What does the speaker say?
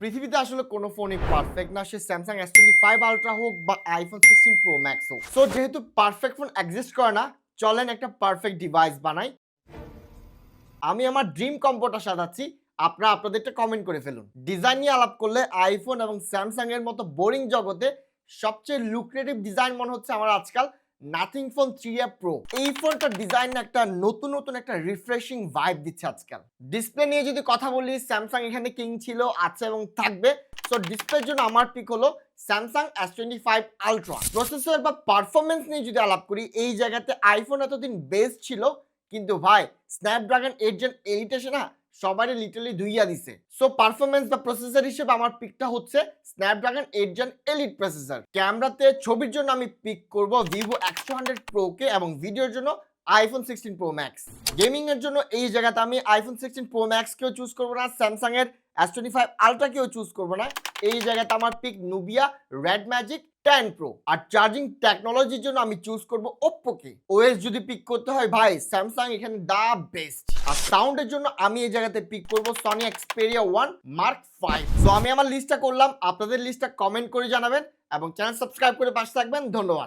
পৃথিবীতে আসলে কোনো ফোনই পারফেক্ট না, সে স্যামসাং S25 আলট্রা হোক বা আইফোন 16 প্রো ম্যাক্স হোক। সো যেহেতু পারফেক্ট ফোন এক্সিস্ট করে না, চলেন একটা পারফেক্ট ডিভাইস বানাই। আমি আমার ড্রিম কম্বোটা সাজাচ্ছি, আপনারা আপনাদেরটা কমেন্ট করে ফেলুন। ডিজাইন নিয়ে আলাপ করলে আইফোন এবং স্যামসাং এর মতো বোরিং জগতে সবচেয়ে লুক্রেটিভ ডিজাইন মনে হচ্ছে আমার আজকাল নাথিং ফোন 3 প্রো। এই ফোনটার ডিজাইন একটা নতুন একটা রিফ্রেশিং ভাইব দিচ্ছে আজকাল। ডিসপ্লে নিয়ে যদি কথা বলি, স্যামসাং এখানে কিং ছিল, আছে এবং থাকবে। সো ডিসপ্লের জন্য আমার পিক হলো স্যামসাং S25 আলট্রা। প্রসেসর বা পারফরমেন্স নিয়ে যদি আলাপ করি, এই জায়গাতে আইফোন এতদিন বেস্ট ছিল, কিন্তু ভাই স্ন্যাপড্রাগন 8 জেন 8 এসে না সবারই লিটারালি ধুইয়া দিছে। সো পারফরমেন্স বা প্রসেসর হিসেবে আমার পিকটা হচ্ছে স্ন্যাপড্রাগন 8 জেন এলিট প্রসেসর। ক্যামেরাতে ছবির জন্য আমি পিক করব Vivo X100 Pro কে, এবং ভিডিওর জন্য আইফোন 16 Pro Max। গেমিং এর জন্য এই জায়গাতে আমি আইফোন 16 Pro Max কেও চুজ করব না, স্যামসাং এর S25 আলট্রা কেও চুজ করব না। এই জায়গাতে আমার pick Nubia Red Magic 10 Pro. আর চার্জিং টেকনোলজির জন্য আমি চুজ করব Oppo কে। ওএস যদি পিক করতে হয় ভাই, স্যামসাং এখানে দা বেস্ট। আর সাউন্ডের জন্য আমি এই জায়গাতে পিক করব Sony Xperia 1 Mark 5। সো আমি আমার লিস্টটা করলাম, আপনাদের লিস্টটা কমেন্ট করে জানাবেন এবং চ্যানেল সাবস্ক্রাইব করে পাশে থাকবেন। ধন্যবাদ।